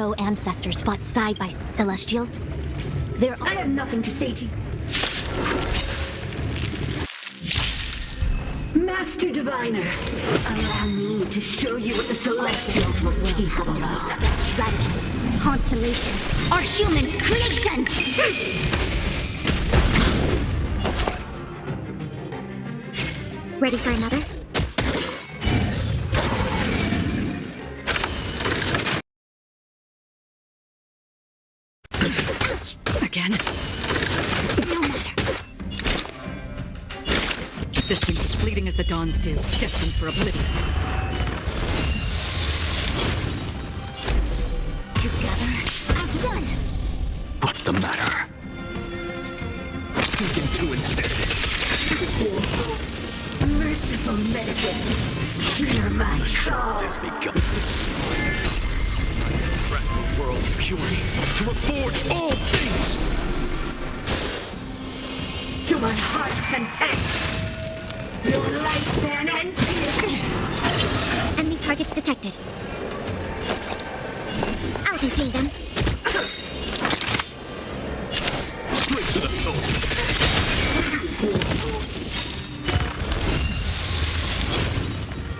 ancestors fought side by celestials. I have nothing to say to you. Master Diviner, allow me to show you what the Celestials were capable of. Their stratagems, constellations, are human creations! Ready for another? Again? No matter. Existing as fleeting as the dawn's dew, destined for oblivion. Together as one! What's the matter? Sink into instead. Merciful Medicus, hear my call. Has begun. Threaten the world's purity to reforge all things. To my heart's content. Your lifespan ends here. Enemy targets detected. I'll contain them. Straight to the soul.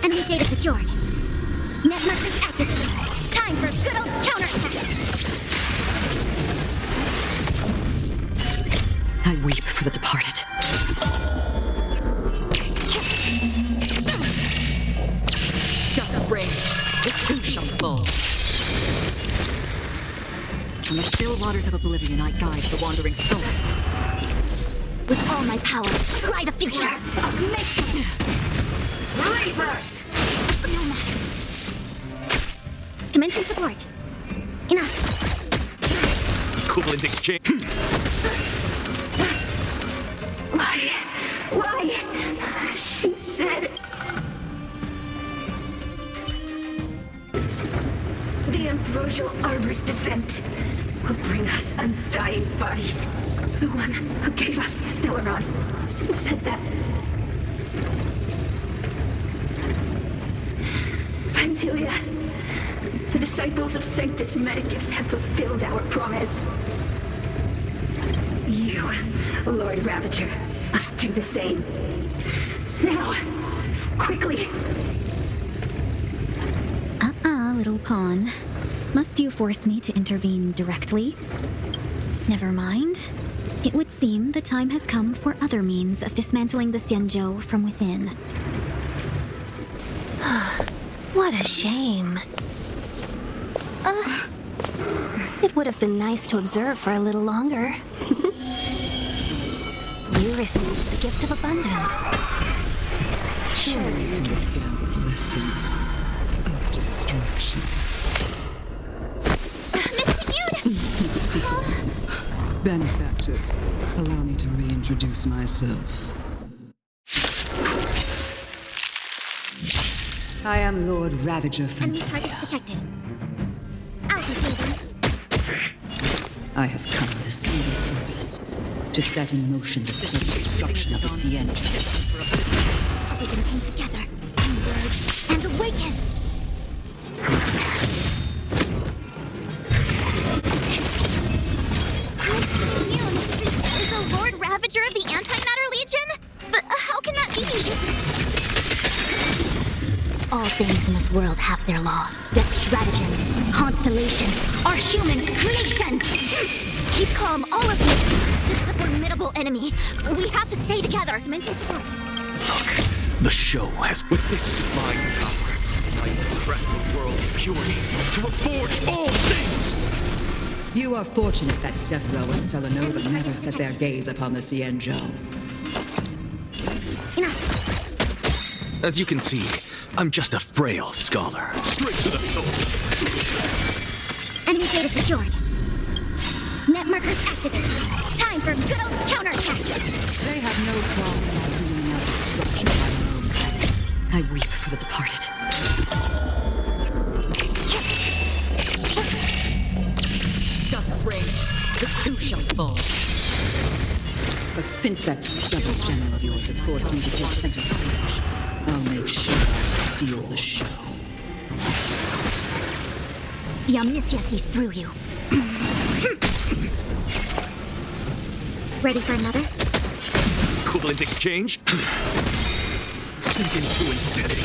Enemy data secured. Net markers activated. Time for a good old counterattack. I weep for the departed. Dust's rain, the too shall fall. On the still waters of oblivion, I guide the wandering souls. With all my power, try the future. Rebirth! No matter. Commencing support. Enough. Equivalent exchange. Why? She said... The ambrosial arbor's descent will bring us undying bodies. The one who gave us the Stellaron said that. Pantilia, the disciples of Sanctus Medicus have fulfilled our promise. You, Lord Ravager, must do the same. Now, quickly. Little pawn. Must you force me to intervene directly? Never mind. It would seem the time has come for other means of dismantling the Xianzhou from within. What a shame. It would have been nice to observe for a little longer. You received the gift of abundance. Surely understand the blessing of destruction. Benefactors, allow me to reintroduce myself. I am Lord Ravager Feng. Enemy targets detected. I'll contain them. I have come with a single purpose, to set in motion the sudden destruction of the Xianzhou. We can came together, converge, and awaken! Is the Lord Ravager of the Antimatter Legion? But how can that be? All things in this world have their laws. Their stratagems, constellations, are human creations! Keep calm, all of you! This is a formidable enemy. We have to stay together. Commencing support. Look, the show has with this divine power. I threaten the world's purity to reforge all things! You are fortunate that Sephiroth and Selenova never set their gaze upon the Xianzhou. Enough. As you can see, I'm just a frail scholar. Straight to the soul. Enemy data secured. Net markers activated. Time for good old counterattack. They have no qualms about dealing out destruction by their own hand. I weep for the departed. Dust's rain, the too shall fall. But since that stubborn general of yours has forced me to take center stage, I'll make sure I steal the show. The Omniscia sees through you. Ready for another? Equivalent exchange? Sink into insanity.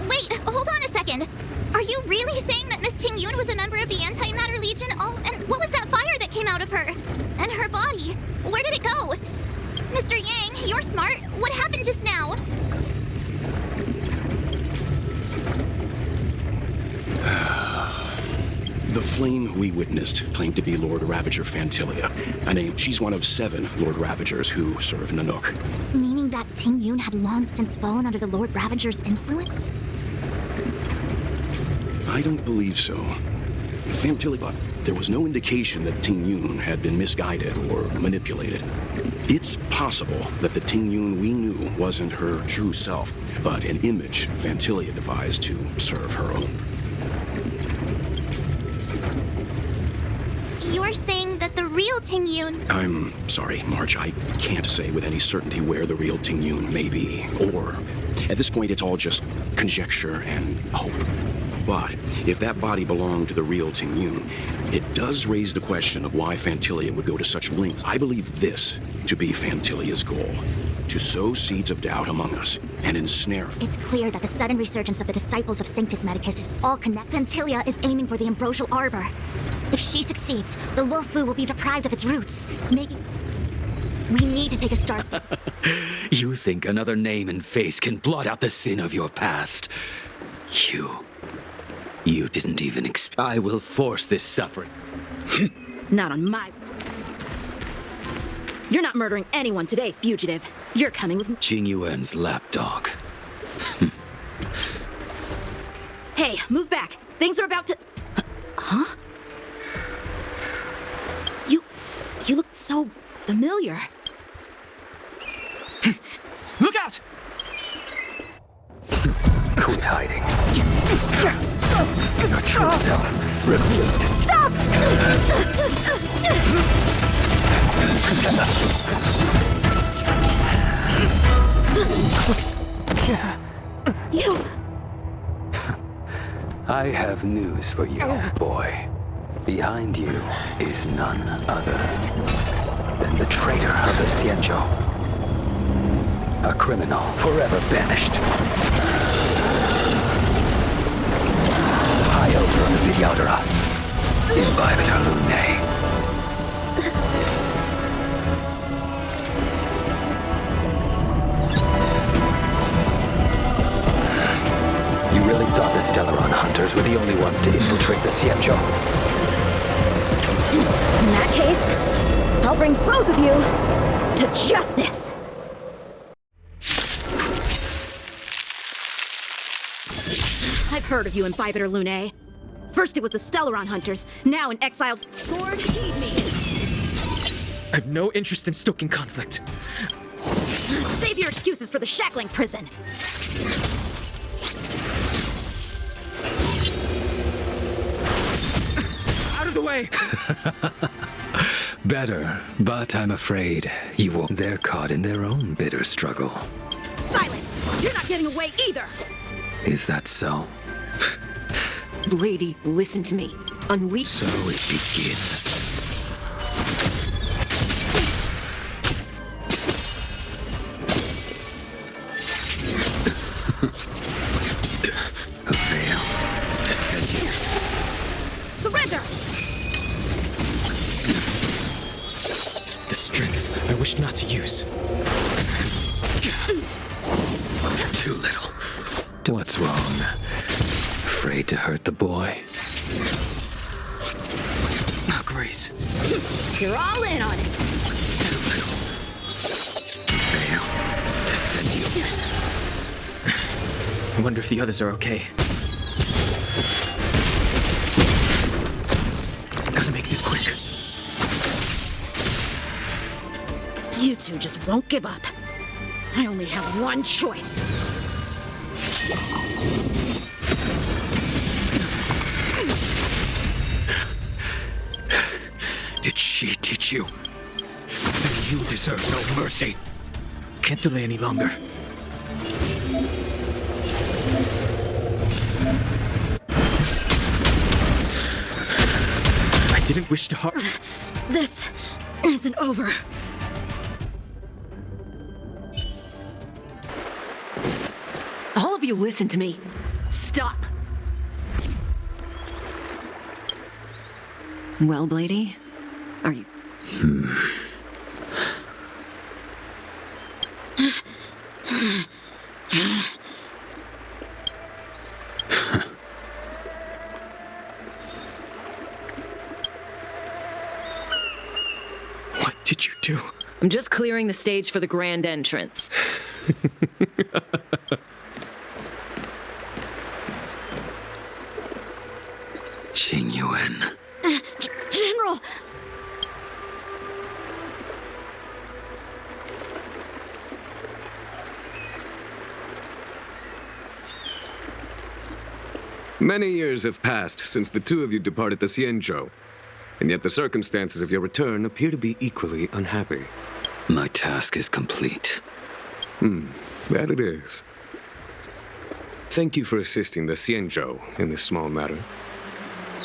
Wait, hold on a second. Are you really saying that Miss Ting Yun was a member of the Antimatter Legion? Oh, and what was that fire that came out of her? And her body? Where did it go? Mr. Yang, you're smart. What happened just now? The flame we witnessed claimed to be Lord Ravager Fantilia. She's one of 7 Lord Ravagers who serve Nanook. Meaning that Ting Yun had long since fallen under the Lord Ravager's influence? I don't believe so. Fantilia, there was no indication that Ting Yun had been misguided or manipulated. It's possible that the Ting Yun we knew wasn't her true self, but an image Fantilia devised to serve her own. You're saying that the real Ting Yun... I'm sorry, Marge. I can't say with any certainty where the real Ting Yun may be. Or, at this point, it's all just conjecture and hope. But if that body belonged to the real Ting Yun, it does raise the question of why Fantilia would go to such lengths. I believe this to be Fantilia's goal. To sow seeds of doubt among us and ensnare. It's clear that the sudden resurgence of the disciples of Sanctus Medicus is all connected. Fantilia is aiming for the Ambrosial Arbor. If she succeeds, the Luofu will be deprived of its roots, making... We need to take a start. You think another name and face can blot out the sin of your past? You didn't even I will force this suffering. Not on my... You're not murdering anyone today, fugitive. You're coming with me. Jing Yuan's lapdog. Hey, move back. Things are about to... Huh? You look so familiar. Look out! Quit hiding. Your true self revealed. You... I have news for you, boy. Behind you is none other than the traitor of the Xianzhou. A criminal forever banished. High Elder of the Vidyadhara. Imbibitor Lunae. You really thought the Stellaron hunters were the only ones to infiltrate the Xianzhou? In that case, I'll bring both of you to justice! I've heard of you, Imbibitor Lunae. First it was the Stellaron hunters, now an exiled... Sword, heed me! I have no interest in stoking conflict. Save your excuses for the shackling prison! Out of the way! Better, but I'm afraid you won't. They're caught in their own bitter struggle. Silence! You're not getting away either! Is that so? Lady, listen to me. Unleash... So it begins. A veil defend you. Surrender! The strength I wish not to use. Too little. What's wrong? Afraid to hurt the boy? Oh, Grace. You're all in on it! Too little. Veil defend you. I wonder if the others are okay. Gotta make this quick. You two just won't give up. I only have one choice. Did she teach you? Then you deserve no mercy. can't delay any longer. I didn't wish to harm. This isn't over. All of you listen to me. Stop. Well, Blady, are you... What did you do? I'm just clearing the stage for the grand entrance. Qing Yuan. General! Many years have passed since the two of you departed the Xianzhou, and yet the circumstances of your return appear to be equally unhappy. My task is complete. That it is. Thank you for assisting the Xianzhou in this small matter.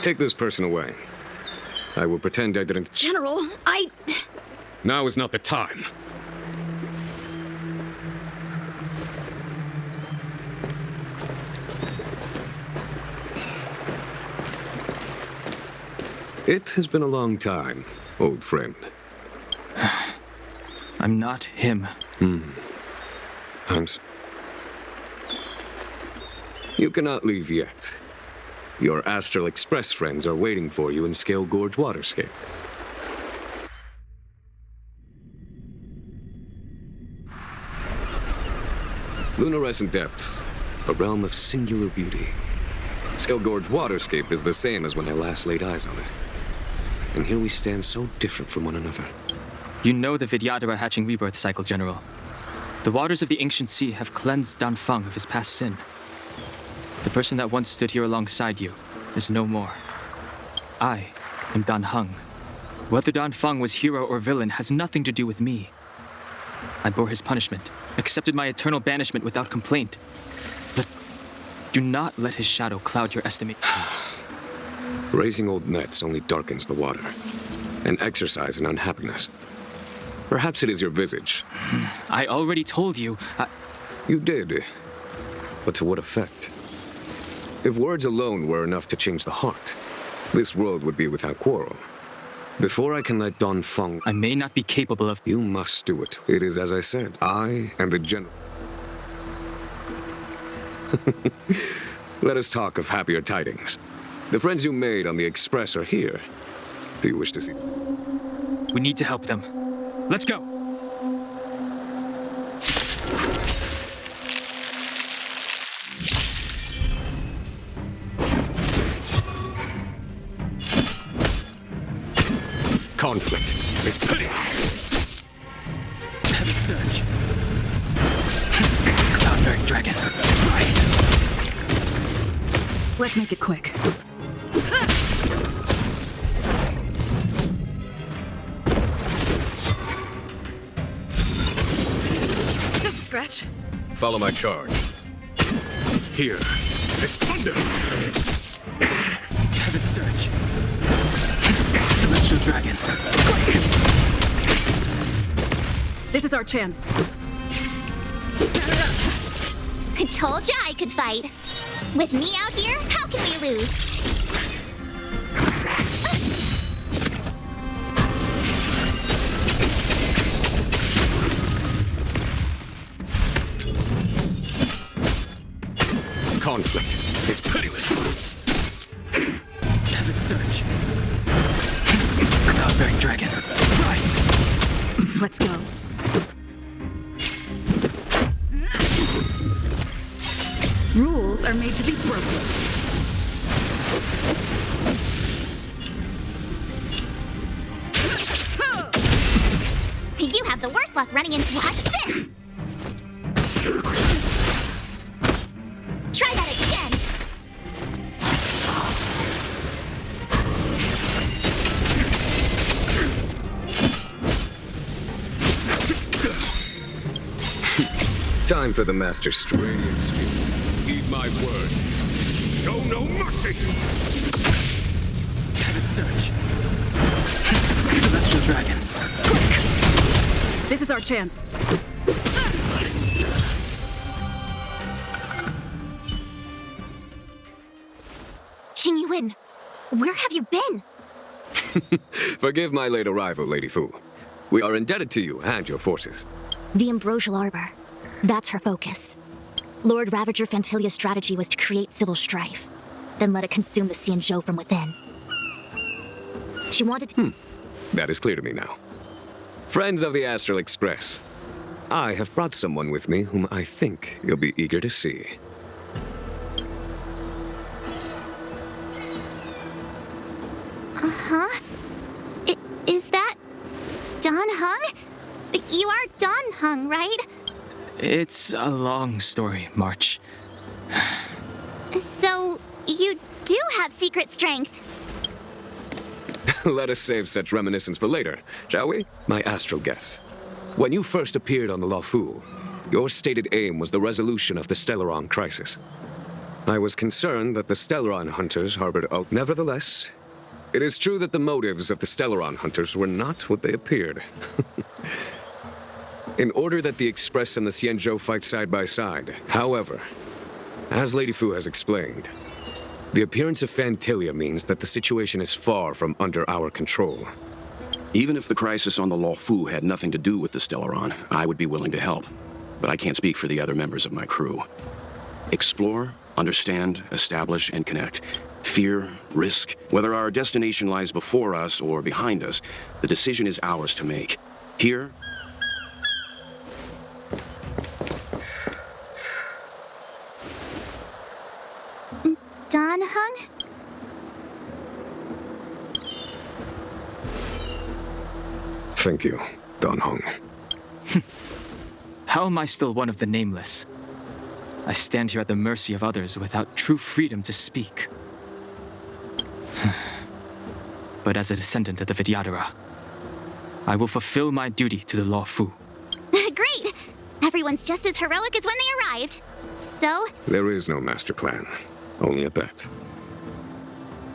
Take this person away. I will pretend I didn't... General, Now is not the time. It has been a long time, old friend. I'm not him. You cannot leave yet. Your Astral Express friends are waiting for you in Scale Gorge Waterscape. Lunarescent Depths, a realm of singular beauty. Scale Gorge Waterscape is the same as when I last laid eyes on it. And here we stand so different from one another. You know the Vidyadhara hatching rebirth cycle, General. The waters of the ancient sea have cleansed Dan Feng of his past sin. The person that once stood here alongside you is no more. I am Dan Heng. Whether Dan Feng was hero or villain has nothing to do with me. I bore his punishment, accepted my eternal banishment without complaint. But do not let his shadow cloud your estimate. Raising old nets only darkens the water, an exercise in unhappiness. Perhaps it is your visage. I already told you. You did. But to what effect? If words alone were enough to change the heart, this world would be without quarrel. Before I can let Dan Feng... I may not be capable of... You must do it. It is as I said. I am the general. Let us talk of happier tidings. The friends you made on the Express are here. Do you wish to see? We need to help them. Let's go! Conflict is pitiless. Heaven surge. Cloud-bearing dragon. Rise. let's make it quick. Just a scratch. Follow my charge. Here is thunder! Heaven surge. Celestial dragon. This is our chance. I told ya I could fight. With me out here, how can we lose? Conflict is pitiless. Heaven surge. Cloud-bearing dragon. Rise. Let's go. Rules are made to be broken. You have the worst luck running into watch this! Try that again! Time for the Master's radiant spirit. Heed my word. Show no mercy! Have it search. Celestial Dragon. This is our chance. Xing Yuan, where have you been? Forgive my late arrival, Lady Fu. We are indebted to you and your forces. The Ambrosial Arbor. That's her focus. Lord Ravager Fantilia's strategy was to create civil strife, then let it consume the Xianzhou from within. She wanted to... That is clear to me now. Friends of the Astral Express, I have brought someone with me whom I think you'll be eager to see. Huh? Is that... Dan Heng? You are Dan Heng, right? It's a long story, March. So, you do have secret strength. Let us save such reminiscence for later, shall we? My astral guess. When you first appeared on the Luofu, your stated aim was the resolution of the Stellaron crisis. I was concerned that the Stellaron hunters harbored Nevertheless, it is true that the motives of the Stellaron hunters were not what they appeared. In order that the Express and the Xianzhou fight side by side. However, as Lady Fu has explained, the appearance of Fantilia means that the situation is far from under our control. Even if the crisis on the Luofu had nothing to do with the Stellaron, I would be willing to help. But I can't speak for the other members of my crew. Explore, understand, establish, and connect. Fear, risk, whether our destination lies before us or behind us, the decision is ours to make. Here, Dan Heng? Thank you, Dan Heng. How am I still one of the nameless? I stand here at the mercy of others without true freedom to speak. But as a descendant of the Vidyadhara, I will fulfill my duty to the Luofu. Great! Everyone's just as heroic as when they arrived. So? There is no master plan, only a bet.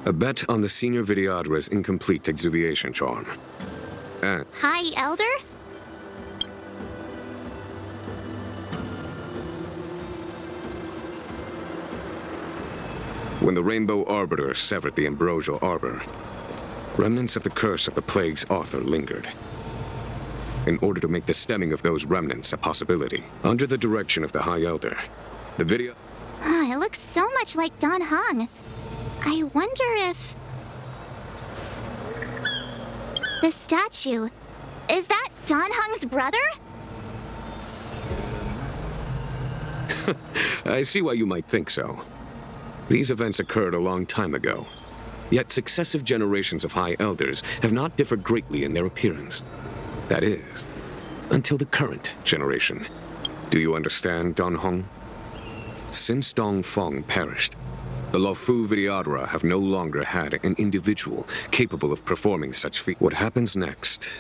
A bet on the senior Vidyadhara's incomplete exuviation charm. And Hi, Elder? when the Rainbow Arbiter severed the Ambrosial Arbor, remnants of the curse of the Plague's author lingered. In order to make the stemming of those remnants a possibility, under the direction of the High Elder, the video... It looks so much like Dan Heng. I wonder if... The statue... Is that Dan Heng's brother? I see why you might think so. These events occurred a long time ago. Yet successive generations of High Elders have not differed greatly in their appearance. That is, until the current generation. Do you understand, Dan Heng? Since Dong Feng perished, the Luofu Vidyadhara have no longer had an individual capable of performing such feats. What happens next